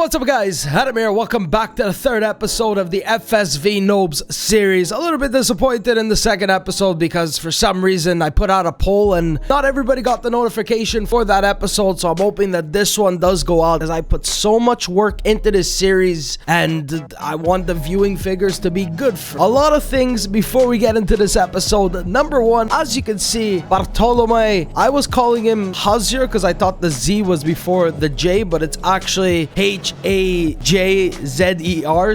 So what's up guys, Heidenheim here. Welcome back to the third episode of the FSV Nobz series. A little bit disappointed in the second episode because for some reason I put out a poll and not everybody got the notification for that episode, so I'm hoping that this one does go out as I put so much work into this series and I want the viewing figures to be good for a lot of things. Before we get into this episode, number one, as you can see, Bartolome, I was calling him Hazier because I thought the Z was before the J, but it's actually Hajzer,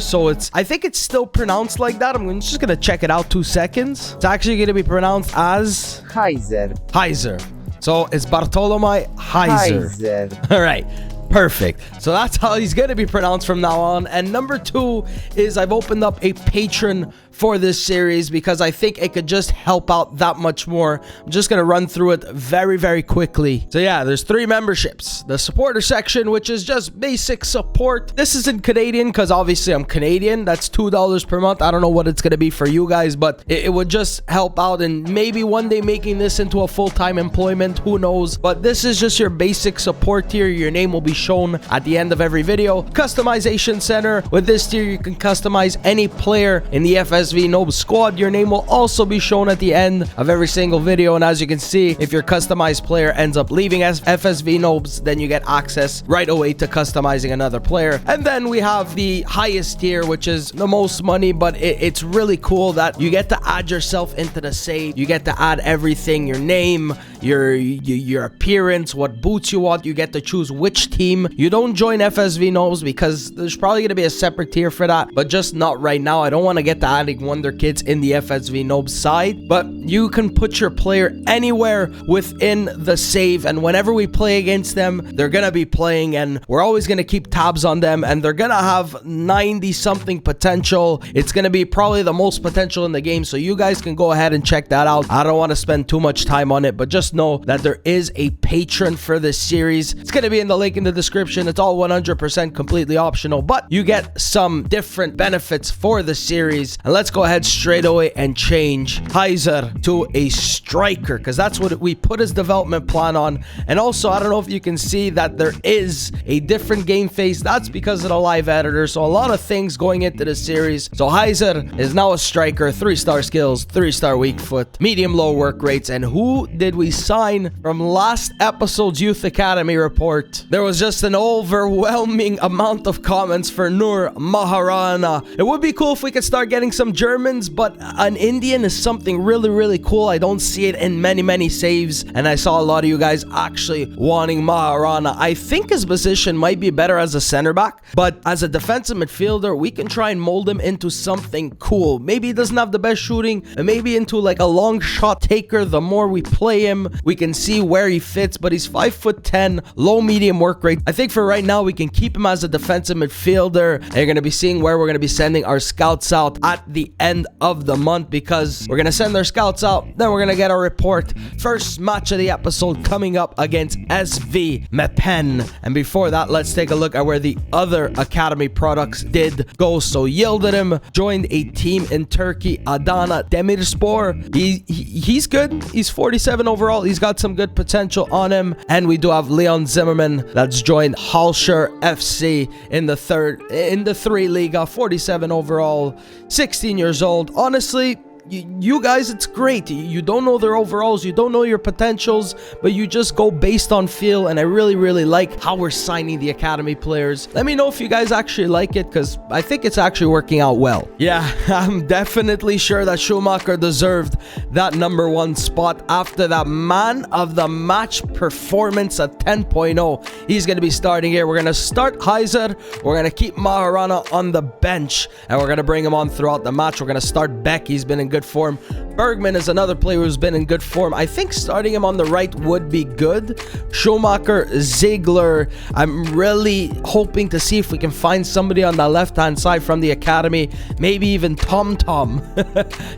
so I think it's still pronounced like that. I'm just gonna check it out 2 seconds. It's actually gonna be pronounced as Heiser. So it's Bartolome Heiser. All right. Perfect. So that's how he's going to be pronounced from now on. And number two is I've opened up a patron for this series because I think it could just help out that much more. I'm just going to run through it very, very quickly. So yeah, there's 3 memberships. The supporter section, which is just basic support. This is in Canadian because obviously I'm Canadian. That's $2 per month. I don't know what it's going to be for you guys, but it would just help out and maybe one day making this into a full-time employment. Who knows? But this is just your basic support tier. Your name will be shown at the end of every video. Customization center. With this tier, you can customize any player in the FSV Nobz squad. Your name will also be shown at the end of every single video. And as you can see, if your customized player ends up leaving as FSV Nobz, then you get access right away to customizing another player. And then we have the highest tier, which is the most money, but it's really cool that you get to add yourself into the save. You get to add everything, your name, your appearance, what boots you want. You get to choose which team. You don't join FSV Nobz because there's probably going to be a separate tier for that, but just not right now. I don't want to get to adding Wonder Kids in the FSV Nobz side, but you can put your player anywhere within the save, and whenever we play against them, they're going to be playing, and we're always going to keep tabs on them, and they're going to have 90 something potential. It's going to be probably the most potential in the game, so you guys can go ahead and check that out. I don't want to spend too much time on it, but just know that there is a patron for this series. It's going to be in the link in the description. It's all 100% completely optional, but you get some different benefits for the series. And let's go ahead straight away and change Heiser to a striker because that's what we put his development plan on. And also, I don't know if you can see that there is a different game phase. That's because of the live editor. So a lot of things going into the series. So Heiser is now a striker, 3-star skills, 3-star weak foot, medium low work rates. And who did we sign from last episode's Youth Academy report? There was just an overwhelming amount of comments for Nur Maharana. It would be cool if we could start getting some Germans, but an Indian is something really, really cool. I don't see it in many saves, and I saw a lot of you guys actually wanting Maharana. I think his position might be better as a center back, but as a defensive midfielder, we can try and mold him into something cool. Maybe he doesn't have the best shooting, and maybe into like a long shot taker. The more we play him, we can see where he fits, but he's 5'10", low medium work rate. I think for right now, we can keep him as a defensive midfielder. And you're going to be seeing where we're going to be sending our scouts out at the end of the month because we're going to send our scouts out. Then we're going to get a report. First match of the episode coming up against SV Meppen. And before that, let's take a look at where the other Academy products did go. So Yildirim joined a team in Turkey, Adana Demirspor. He's good. He's 47 overall. He's got some good potential on him. And we do have Leon Zimmerman that's joined Halsher FC in the 3 Liga, 47 overall, 16 years old. Honestly, you guys, it's great. You don't know their overalls, you don't know your potentials, but you just go based on feel, and I really like how we're signing the academy players. Let me know if you guys actually like it, because I think it's actually working out well. Yeah, I'm definitely sure that Schumacher deserved that #1 spot after that man of the match performance at 10.0. He's going to be starting here. We're going to start Heiser, we're going to keep Maharana on the bench, and we're going to bring him on throughout the match. We're going to start Beck. He's been in good form. Bergman is another player who's been in good form. I think starting him on the right would be good. Schumacher, Ziegler. I'm really hoping to see if we can find somebody on the left-hand side from the academy. Maybe even Tom.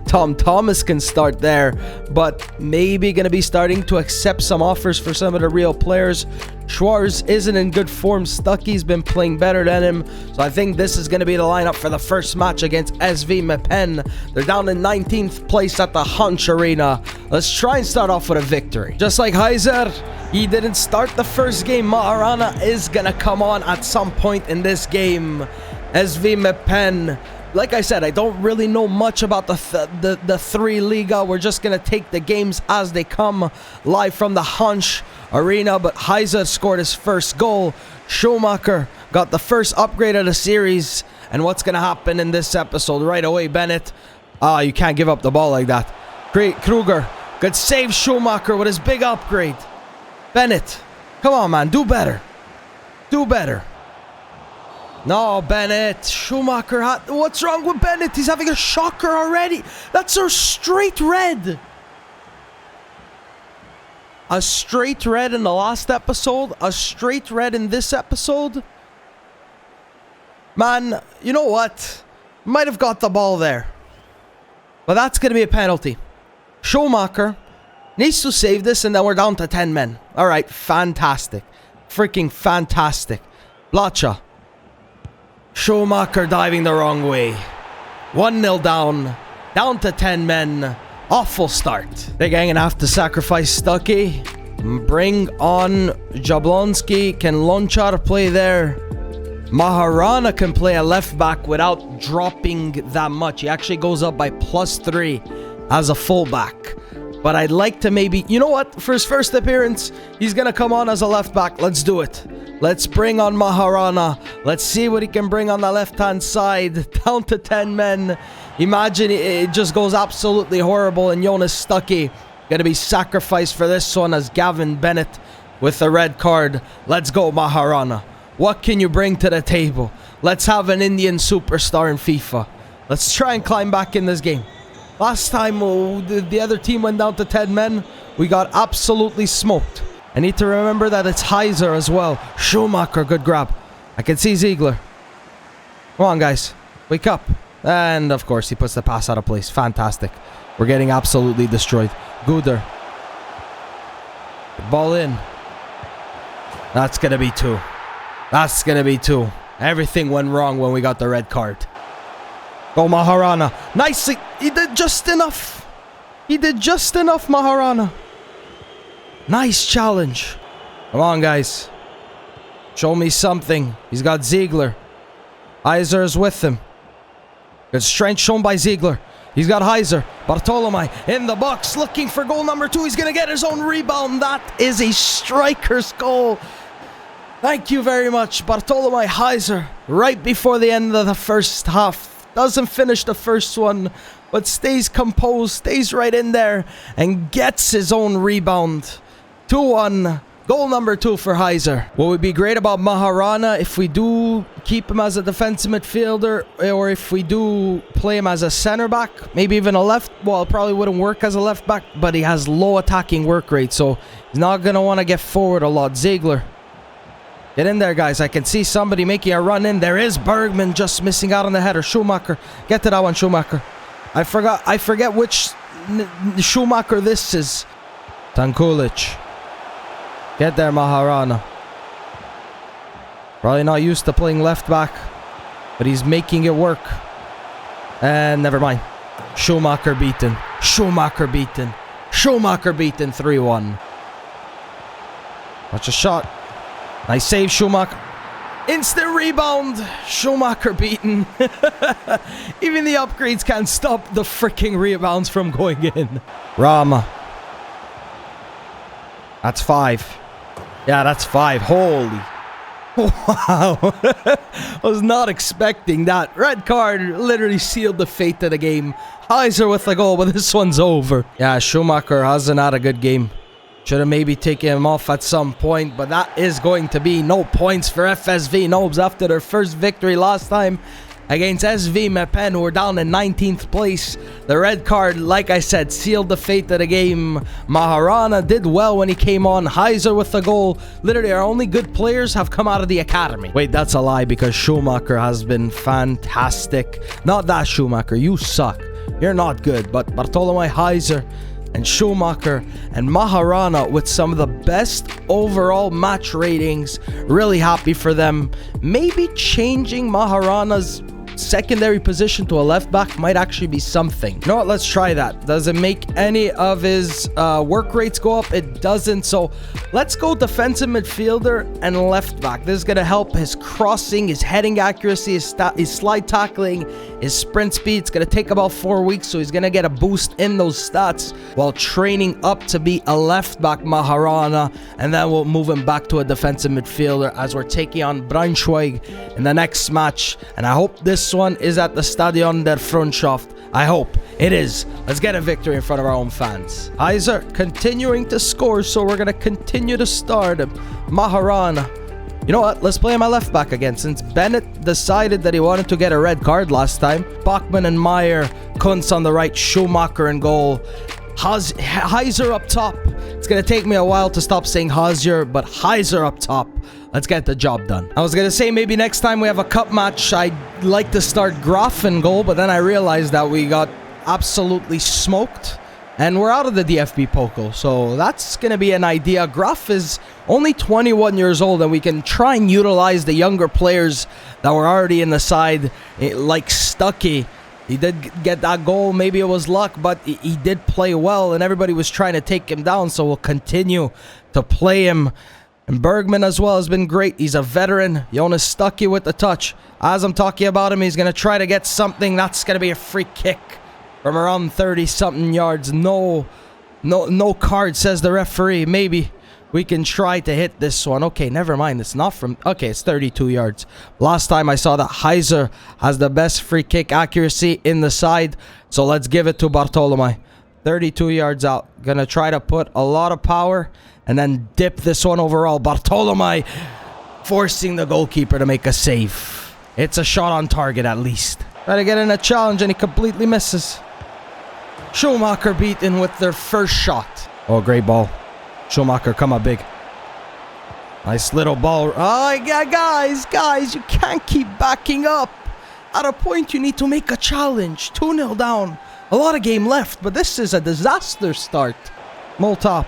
Tom Thomas can start there, but maybe going to be starting to accept some offers for some of the real players. Schwarz isn't in good form. Stucky's been playing better than him. So I think this is going to be the lineup for the first match against SV Meppen. They're down in 19th place at at the Hunch Arena. Let's try and start off with a victory. Just like Heiser, he didn't start the first game. Maharana is gonna come on at some point in this game. SV Meppen. Like I said, I don't really know much about the three Liga. We're just gonna take the games as they come, live from the Hunch Arena. But Heiser scored his first goal. Schumacher got the first upgrade of the series. And what's gonna happen in this episode? Right away, Bennett. You can't give up the ball like that. Kruger, good save. Schumacher with his big upgrade. Bennett, come on, man, do better. Do better. No, Bennett. Schumacher, what's wrong with Bennett? He's having a shocker already. That's a straight red. A straight red in the last episode. A straight red in this episode. Man, you know what? Might have got the ball there. But that's going to be a penalty. Schumacher needs to save this, and then we're down to 10 men. All right, fantastic. Freaking fantastic. Blacha. Schumacher diving the wrong way. 1-0 down. Down to 10 men. Awful start. They're going to have to sacrifice Stucky. Bring on Jablonski. Can Lonchar play there? Maharana can play a left back without dropping that much. He actually goes up by +3 as a fullback. But I'd like to maybe... You know what? For his first appearance, he's going to come on as a left back. Let's do it. Let's bring on Maharana. Let's see what he can bring on the left-hand side. Down to 10 men. Imagine it just goes absolutely horrible. And Jonas Stucky going to be sacrificed for this one as Gavin Bennett with the red card. Let's go, Maharana. What can you bring to the table? Let's have an Indian superstar in FIFA. Let's try and climb back in this game. Last time the other team went down to 10 men, we got absolutely smoked. I need to remember that it's Heiser as well. Schumacher, good grab. I can see Ziegler. Come on, guys. Wake up. And, of course, he puts the pass out of place. Fantastic. We're getting absolutely destroyed. Guder. Ball in. That's going to be 2. That's going to be 2. Everything went wrong when we got the red card. Go, Maharana. Nicely. He did just enough. He did just enough, Maharana. Nice challenge. Come on, guys. Show me something. He's got Ziegler. Heiser is with him. Good strength shown by Ziegler. He's got Heiser. Bartolomei in the box looking for goal number 2. He's going to get his own rebound. That is a striker's goal. Thank you very much, Bartolomei Heiser. Right before the end of the first half. Doesn't finish the first one, but stays composed, stays right in there, and gets his own rebound. 2-1. Goal number 2 for Heiser. What would be great about Maharana if we do keep him as a defensive midfielder, or if we do play him as a center back, maybe even a left. Well, it probably wouldn't work as a left back, but he has low attacking work rate, so he's not going to want to get forward a lot. Ziegler. Get in there, guys. I can see somebody making a run in. There is Bergman just missing out on the header. Schumacher. Get to that one, Schumacher. I forget which Schumacher this is. Tankulic. Get there, Maharana. Probably not used to playing left back, but he's making it work. And never mind. Schumacher beaten. Schumacher beaten. Schumacher beaten 3-1. Watch a shot. Nice save, Schumacher. Instant rebound. Schumacher beaten. Even the upgrades can't stop the freaking rebounds from going in. Rama. That's 5. Yeah, that's 5. Holy. Wow. I was not expecting that. Red card literally sealed the fate of the game. Heiser with the goal, but this one's over. Yeah, Schumacher hasn't had a good game. Should have maybe taken him off at some point, but that is going to be no points for FSV Nobz after their first victory last time against SV Meppen, who were down in 19th place. The red card, like I said, sealed the fate of the game. Maharana did well when he came on. Heiser with the goal. Literally, our only good players have come out of the academy. Wait, that's a lie, because Schumacher has been fantastic. Not that Schumacher, you suck. You're not good, but Bartolomei Heiser and Schumacher and Maharana with some of the best overall match ratings. Really happy for them. Maybe changing Maharana's secondary position to a left back might actually be something. You know what? Let's try that. Does it make any of his work rates go up? It doesn't. So let's go defensive midfielder and left back. This is going to help his crossing, his heading accuracy, his slide tackling, his sprint speed. It's going to take about 4 weeks, so he's going to get a boost in those stats while training up to be a left back Maharana, and then we'll move him back to a defensive midfielder as we're taking on Braunschweig in the next match. And I hope this one is at the Stadion der Freundschaft. I hope it is. Let's get a victory in front of our own fans. Heiser continuing to score, so we're going to continue to start him. Maharana. You know what? Let's play him at left back again, since Bennett decided that he wanted to get a red card last time. Bachmann and Meyer. Kuntz on the right. Schumacher in goal. Heiser up top. It's going to take me a while to stop saying Heiser, but Heiser up top. Let's get the job done. I was going to say maybe next time we have a cup match, I'd like to start Graf in goal, but then I realized that we got absolutely smoked. And we're out of the DFB Pokal, so that's going to be an idea. Graf is only 21 years old, and we can try and utilize the younger players that were already in the side, like Stuckey. He did get that goal. Maybe it was luck, but he did play well, and everybody was trying to take him down, so we'll continue to play him. And Bergman as well has been great. He's a veteran. Jonas Stuckey with the touch. As I'm talking about him, he's going to try to get something. That's going to be a free kick from around 30-something yards. No card, says the referee. Maybe we can try to hit this one. Okay, never mind. It's not from... Okay, it's 32 yards. Last time I saw that Heiser has the best free kick accuracy in the side. So let's give it to Bartolomei. 32 yards out. Gonna try to put a lot of power and then dip this one overall. Bartolomei forcing the goalkeeper to make a save. It's a shot on target at least. Try to get in a challenge and he completely misses. Schumacher beaten with their first shot. Oh, great ball. Schumacher, come up big. Nice little ball. Oh, yeah, guys, you can't keep backing up. At a point, you need to make a challenge. 2-0 down. A lot of game left, but this is a disaster start. Moltop.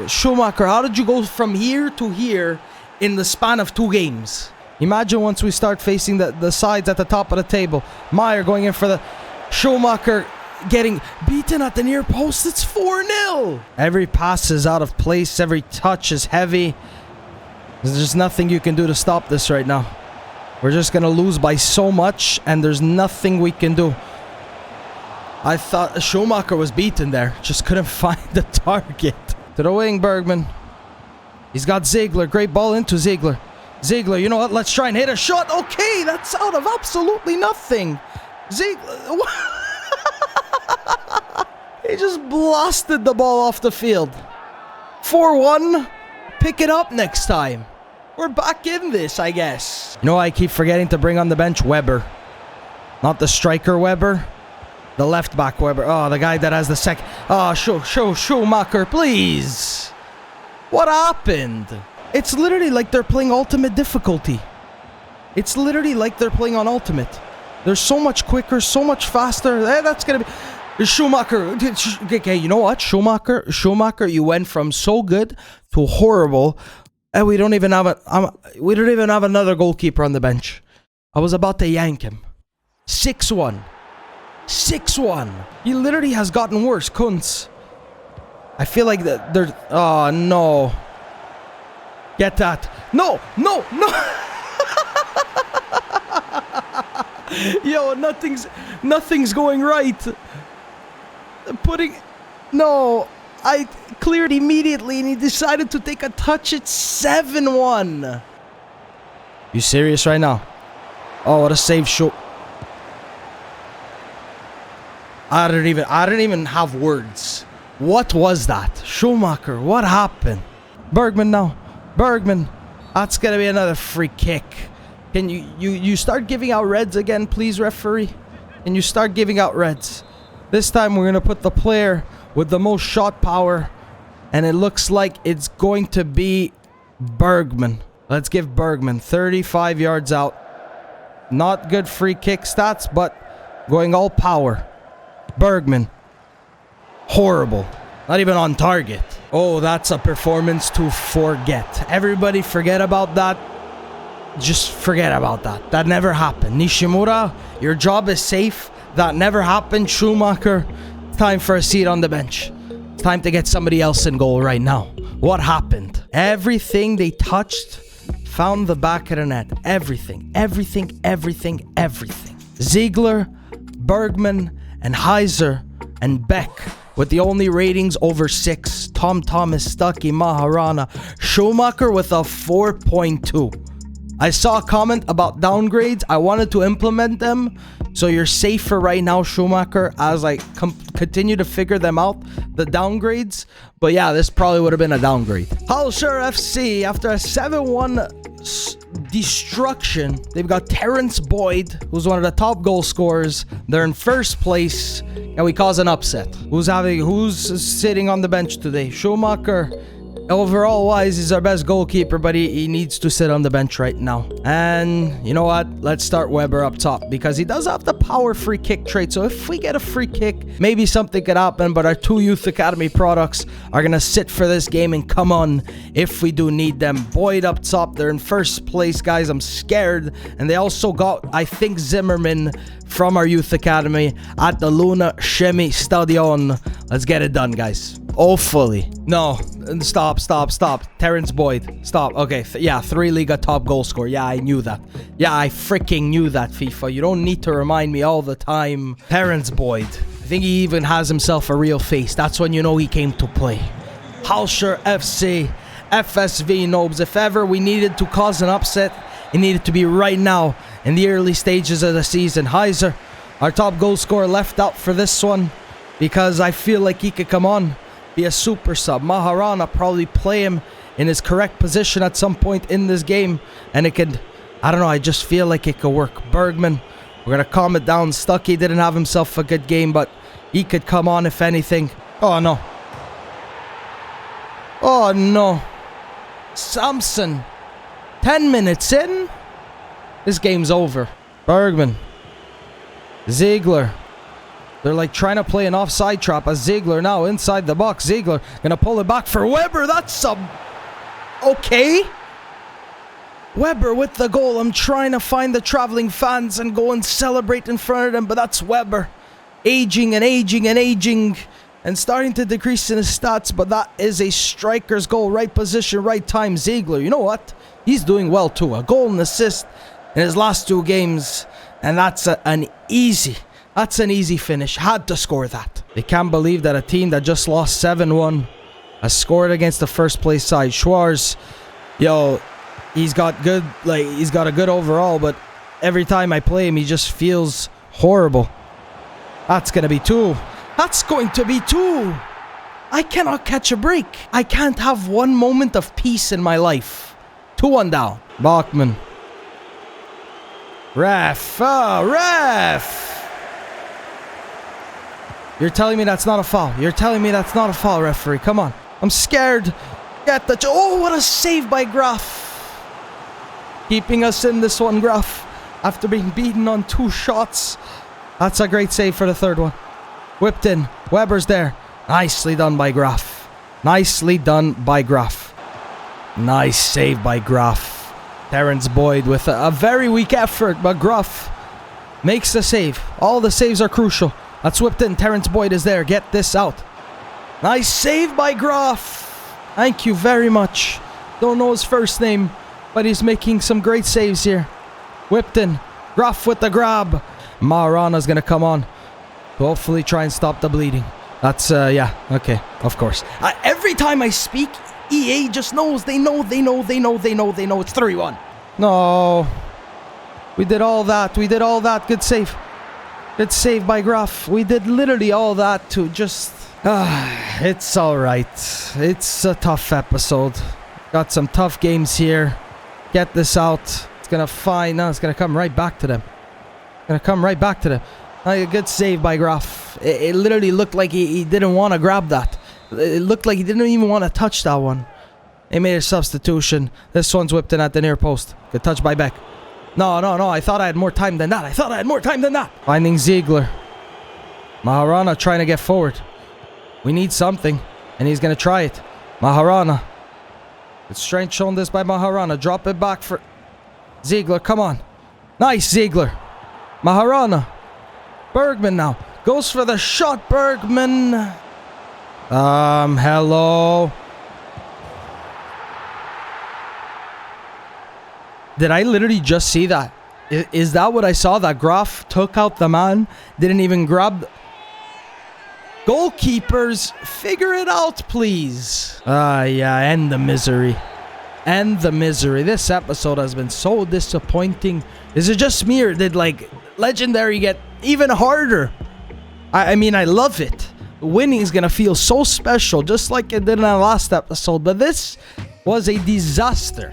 Schumacher, how did you go from here to here in the span of 2 games? Imagine once we start facing the sides at the top of the table. Meyer going in for the... Schumacher getting beaten at the near post. It's 4-0. Every pass is out of place. Every touch is heavy. There's just nothing you can do to stop this right now. We're just going to lose by so much, and there's nothing we can do. I thought Schumacher was beaten there. Just couldn't find the target. To the wing, Bergman. He's got Ziegler. Great ball into Ziegler. Ziegler, you know what? Let's try and hit a shot. Okay, that's out of absolutely nothing. Ziegler. He just blasted the ball off the field. 4-1. Pick it up next time. We're back in this, I guess. You know, I keep forgetting to bring on the bench Weber. Not the striker Weber. The left back Weber. Oh, the guy that has the second. Oh, Schumacher, please. What happened? It's literally like they're playing ultimate difficulty. It's literally like they're playing on ultimate. They're so much quicker, so much faster. That's going to be... Schumacher. Okay, you know what? Schumacher, you went from so good to horrible. And we don't even have another goalkeeper on the bench. I was about to yank him. 6-1. 6-1. He literally has gotten worse. Kuntz. I feel like they're... Oh, no. Get that. No. Yo, nothing's going right. No. I cleared immediately and he decided to take a touch. It's 7-1. You serious right now? Oh, what a save show. I didn't even have words. What was that? Schumacher, what happened? Bergman now. Bergman. That's going to be another free kick. Can you start giving out reds again, please, referee? Can you start giving out reds? This time we're going to put the player with the most shot power. And it looks like it's going to be Bergman. Let's give Bergman 35 yards out. Not good free kick stats, but going all power. Bergman. Horrible. Not even on target. Oh, that's a performance to forget. Everybody forget about that. Just forget about that. That never happened. Nishimura, your job is safe. That never happened. Schumacher, time for a seat on the bench. It's time to get somebody else in goal right now. What happened? Everything they touched found the back of the net. Everything. Ziegler, Bergman, and Heiser, and Beck with the only ratings over 6. Tom Thomas, Stuckey, Maharana. Schumacher with a 4.2. I saw a comment about downgrades. I wanted to implement them. So you're safer right now, Schumacher, as I continue to figure them out, the downgrades. But yeah, this probably would have been a downgrade. Halshire FC, after a 7-1 destruction, they've got Terrence Boyd, who's one of the top goal scorers. They're in first place, and we cause an upset. Who's sitting on the bench today? Schumacher. Overall wise, he's our best goalkeeper, but he needs to sit on the bench right now. And you know what? Let's start Weber up top, because he does have the power free kick trait. So if we get a free kick, maybe something could happen. But our 2 Youth Academy products are going to sit for this game and come on if we do need them. Boyd up top. They're in first place, guys. I'm scared. And they also got, I think, Zimmerman from our Youth Academy at the Luna Chemi Stadion. Let's get it done, guys. Hopefully. No, stop. Terrence Boyd, stop. Okay, yeah, 3 Liga top goal scorer. Yeah, I knew that. Yeah, I freaking knew that, FIFA. You don't need to remind me all the time. Terrence Boyd. I think he even has himself a real face. That's when you know he came to play. Halshire FC, FSV Nobz. If ever we needed to cause an upset, it needed to be right now in the early stages of the season. Heiser, our top goal scorer, left out for this one because I feel like he could come on, be a super sub. Maharana, probably play him in his correct position at some point in this game, and it could, I don't know, I just feel like it could work. Bergman, we're going to calm it down. Stuckey didn't have himself a good game, but he could come on if anything. Oh no. Oh no. Samson, 10 minutes in, this game's over. Bergman, Ziegler. They're like trying to play an offside trap as Ziegler now inside the box. Ziegler gonna pull it back for Weber. That's okay. Weber with the goal. I'm trying to find the traveling fans and go and celebrate in front of them, but that's Weber. Aging and starting to decrease in his stats, but that is a striker's goal. Right position, right time. Ziegler, you know what? He's doing well too. A goal and assist in his last 2 games, and that's an easy finish. Had to score that. They can't believe that a team that just lost 7-1 has scored against the first place side. Schwarz, yo, he's got a good overall, but every time I play him, he just feels horrible. That's gonna be 2. That's going to be 2. I cannot catch a break. I can't have one moment of peace in my life. 2-1 down. Bachmann. Ref. Oh, ref. You're telling me that's not a foul. You're telling me that's not a foul, referee. Come on. I'm scared. Get the... Oh, what a save by Graf. Keeping us in this one, Graf. After being beaten on 2 shots. That's a great save for the 3rd one. Whipped in. Weber's there. Nicely done by Graf. Nicely done by Graf. Nice save by Graf. Terrence Boyd with a very weak effort, but Graf makes the save. All the saves are crucial. That's whipped in. Terrence Boyd is there. Get this out. Nice save by Graf. Thank you very much. Don't know his first name, but he's making some great saves here. Whipped in. Graf with the grab. Maharana's going to come on to hopefully try and stop the bleeding. That's, yeah, okay, of course. Every time I speak, EA just knows. They know. It's 3-1. No. We did all that. Good save. Good save by Graf. We did literally all that to just... it's alright. It's a tough episode. Got some tough games here. Get this out. It's gonna find... No, it's gonna come right back to them. A good save by Graf. It literally looked like he didn't want to grab that. It looked like he didn't even want to touch that one. They made a substitution. This one's whipped in at the near post. Good touch by Beck. No. I thought I had more time than that. Finding Ziegler. Maharana trying to get forward. We need something. And he's going to try it. Maharana. Good strength shown this by Maharana. Drop it back for Ziegler, come on. Nice, Ziegler. Maharana. Bergman now. Goes for the shot, Bergman. Hello. Did I literally just see that? Is that what I saw? That Graf took out the man? Didn't even grab... Goalkeepers, figure it out, please. Yeah, end the misery. End the misery. This episode has been so disappointing. Is it just me, or did, like, Legendary get even harder? I mean, I love it. Winning is gonna feel so special, just like it did in our last episode. But this was a disaster.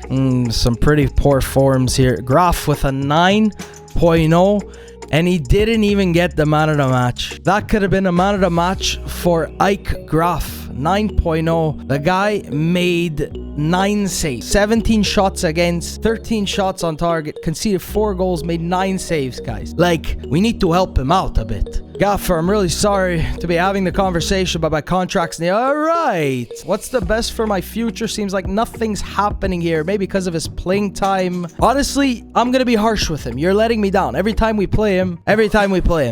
Some pretty poor forms here. Graf with a 9.0. And he didn't even get the man of the match. That could have been a man of the match for Ike Graf. 9.0. The guy made 9 saves. 17 shots against, 13 shots on target, conceded 4 goals, made 9 saves, guys. Like, we need to help him out a bit. Gaffer, I'm really sorry to be having the conversation about my contracts. Alright. What's the best for my future? Seems like nothing's happening here. Maybe because of his playing time. Honestly, I'm going to be harsh with him. You're letting me down. Every time we play him.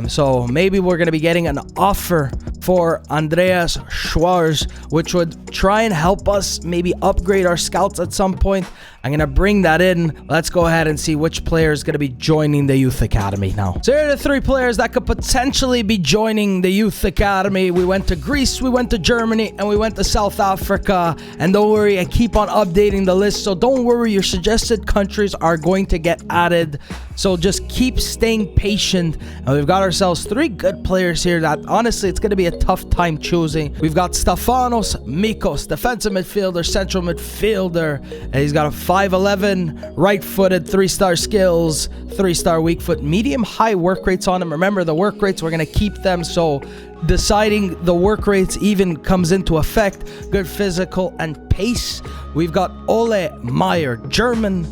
So maybe we're going to be getting an offer for Andreas Schwarz, which would try and help us maybe upgrade our scouts at some point. I'm going to bring that in. Let's go ahead and see which player is going to be joining the Youth Academy now. So here are the 3 players that could potentially be joining the Youth Academy. We went to Greece, we went to Germany, and we went to South Africa. And don't worry, I keep on updating the list. So don't worry, your suggested countries are going to get added. So just keep staying patient. And we've got ourselves 3 good players here that honestly, it's going to be a tough time choosing. We've got Stefanos Mikos, defensive midfielder, central midfielder. And he's got a 5'11", right-footed, 3-star skills, 3-star weak foot, medium-high work rates on him. Remember, the work rates, we're going to keep them, so deciding the work rates even comes into effect. Good physical and pace. We've got Ole Meyer, German,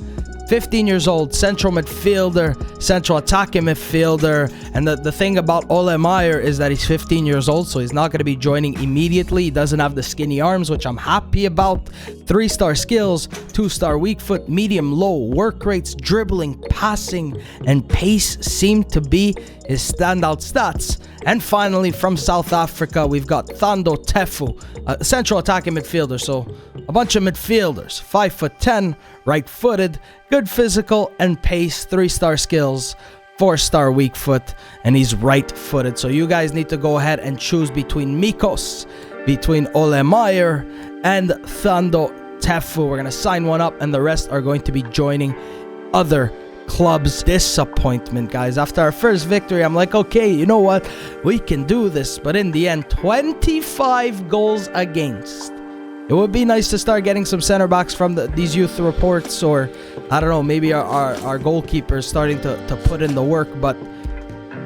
15 years old, central midfielder, central attacking midfielder. And the thing about Ole Meyer is that he's 15 years old, so he's not going to be joining immediately. He doesn't have the skinny arms, which I'm happy about. 3-star skills, 2-star weak foot, medium low work rates, dribbling, passing, and pace seem to be his standout stats. And finally, from South Africa, we've got Thando Tefu, central attacking midfielder. So a bunch of midfielders, 5'10", right-footed, good physical and pace, 3-star skills, 4-star weak foot, and he's right-footed. So you guys need to go ahead and choose between Mikos, between Ole Meyer, and Thando Tefu. We're going to sign one up, and the rest are going to be joining other clubs. Disappointment, guys. After our first victory, I'm like, okay, you know what? We can do this. But in the end, 25 goals against. It would be nice to start getting some center backs from these youth reports, or I don't know, maybe our goalkeepers starting to put in the work, but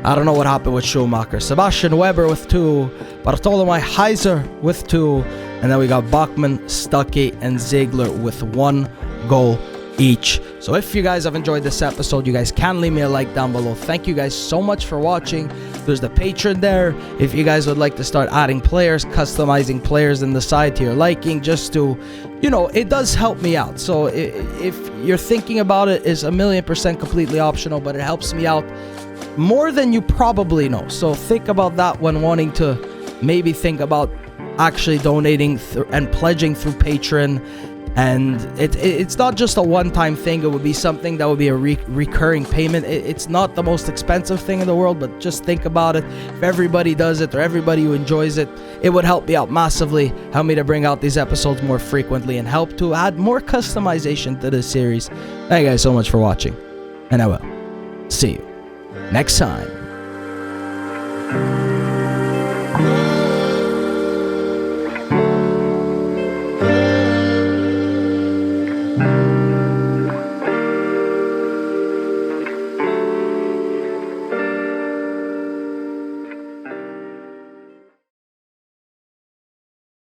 I don't know what happened with Schumacher. Sebastian Weber with 2, Bartolomei Heiser with 2, and then we got Bachmann, Stuckey, and Ziegler with 1 goal each. So if you guys have enjoyed this episode, you guys can leave me a like down below. Thank you guys so much for watching. There's the Patreon there if you guys would like to start adding players, customizing players in the side to your liking, just to, you know, it does help me out. So if you're thinking about it, it's 1,000,000% completely optional, but it helps me out more than you probably know. So think about that when wanting to maybe think about actually donating and pledging through Patreon. And it's not just a one-time thing. It would be something that would be a recurring payment. It's not the most expensive thing in the world, but just think about it. If everybody does it, or everybody who enjoys it, it would help me out massively, help me to bring out these episodes more frequently, and help to add more customization to this series. Thank you guys so much for watching, and I will see you next time.